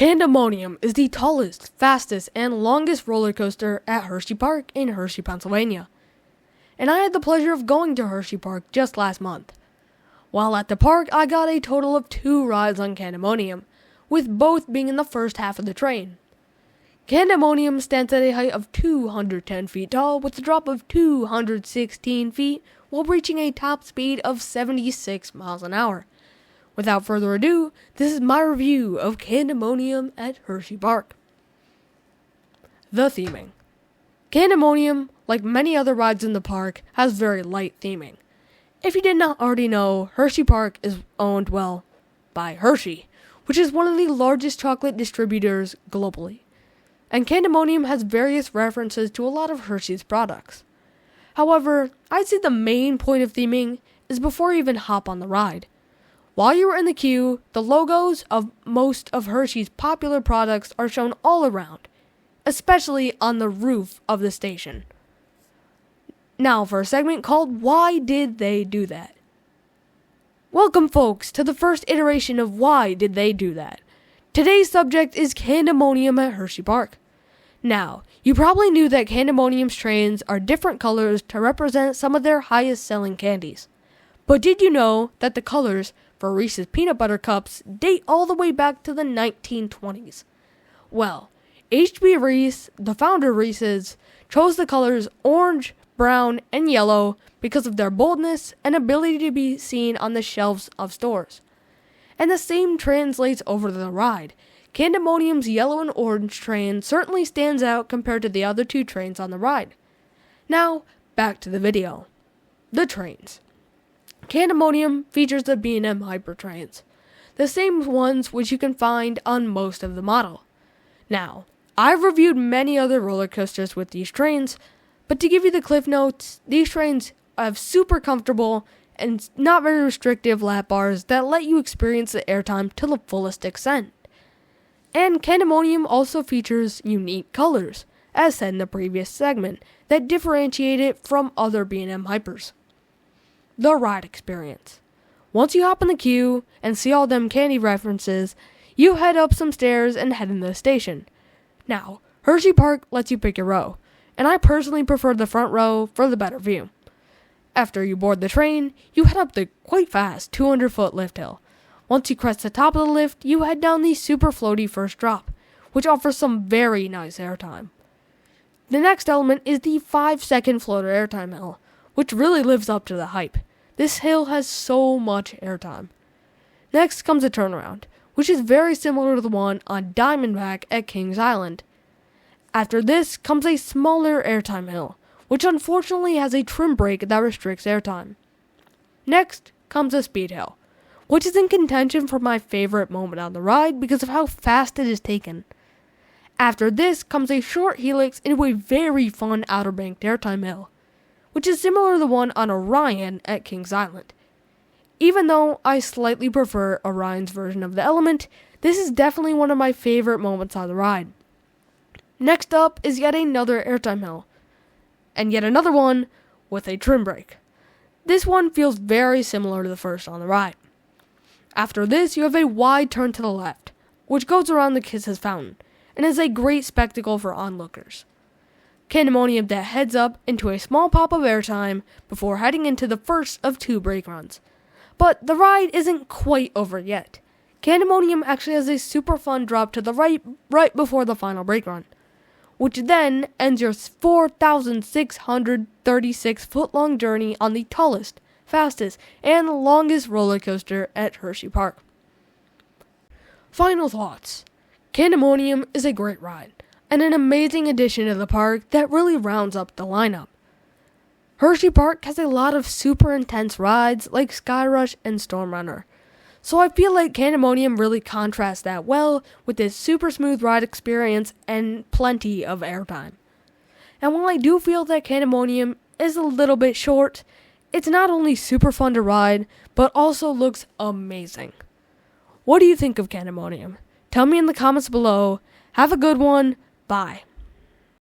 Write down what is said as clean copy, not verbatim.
Candymonium is the tallest, fastest, and longest roller coaster at Hersheypark in Hershey, Pennsylvania. And I had the pleasure of going to Hersheypark just last month. While at the park, I got a total of 2 rides on Candymonium, with both being in the first half of the train. Candymonium stands at a height of 210 feet tall with a drop of 216 feet while reaching a top speed of 76 miles an hour. Without further ado, this is my review of Candymonium at Hersheypark. The theming. Candymonium, like many other rides in the park, has very light theming. If you did not already know, Hersheypark is owned, by Hershey, which is one of the largest chocolate distributors globally. And Candymonium has various references to a lot of Hershey's products. However, I'd say the main point of theming is before you even hop on the ride. While you are in the queue, the logos of most of Hershey's popular products are shown all around, especially on the roof of the station. Now for a segment called Why Did They Do That? Welcome folks to the first iteration of Why Did They Do That? Today's subject is Candymonium at Hersheypark. Now, you probably knew that Candymonium's trains are different colors to represent some of their highest selling candies. But did you know that the colors for Reese's Peanut Butter Cups date all the way back to the 1920s? Well, H.B. Reese, the founder of Reese's, chose the colors orange, brown, and yellow because of their boldness and ability to be seen on the shelves of stores. And the same translates over to the ride. Candymonium's yellow and orange train certainly stands out compared to the other 2 trains on the ride. Now, back to the video. The trains. Candymonium features the B&M Hyper trains, the same ones which you can find on most of the model. Now, I've reviewed many other roller coasters with these trains, but to give you the cliff notes, these trains have super comfortable and not very restrictive lap bars that let you experience the airtime to the fullest extent. And Candymonium also features unique colors, as said in the previous segment, that differentiate it from other B&M Hypers. The ride experience. Once you hop in the queue and see all them candy references, you head up some stairs and head into the station. Now, Hersheypark lets you pick your row, and I personally prefer the front row for the better view. After you board the train, you head up the quite fast 200-foot lift hill. Once you crest the top of the lift, you head down the super floaty first drop, which offers some very nice airtime. The next element is the 5-second floater airtime hill, which really lives up to the hype. This hill has so much airtime. Next comes a turnaround, which is very similar to the one on Diamondback at Kings Island. After this comes a smaller airtime hill, which unfortunately has a trim brake that restricts airtime. Next comes a speed hill, which is in contention for my favorite moment on the ride because of how fast it is taken. After this comes a short helix into a very fun Outer Banked airtime hill, which is similar to the one on Orion at Kings Island. Even though I slightly prefer Orion's version of the element, this is definitely one of my favorite moments on the ride. Next up is yet another airtime hill, and yet another one with a trim brake. This one feels very similar to the first on the ride. After this, you have a wide turn to the left, which goes around the Kisses Fountain, and is a great spectacle for onlookers. Candymonium that heads up into a small pop of airtime before heading into the first of 2 brake runs. But the ride isn't quite over yet. Candymonium actually has a super fun drop to the right before the final brake run, which then ends your 4,636 foot long journey on the tallest, fastest, and longest roller coaster at Hersheypark. Final thoughts. Candymonium is a great ride, and an amazing addition to the park that really rounds up the lineup. Hersheypark has a lot of super intense rides like Skyrush and Stormrunner, so I feel like Candymonium really contrasts that well with this super smooth ride experience and plenty of airtime. And while I do feel that Candymonium is a little bit short, it's not only super fun to ride, but also looks amazing. What do you think of Candymonium? Tell me in the comments below. Have a good one. Bye.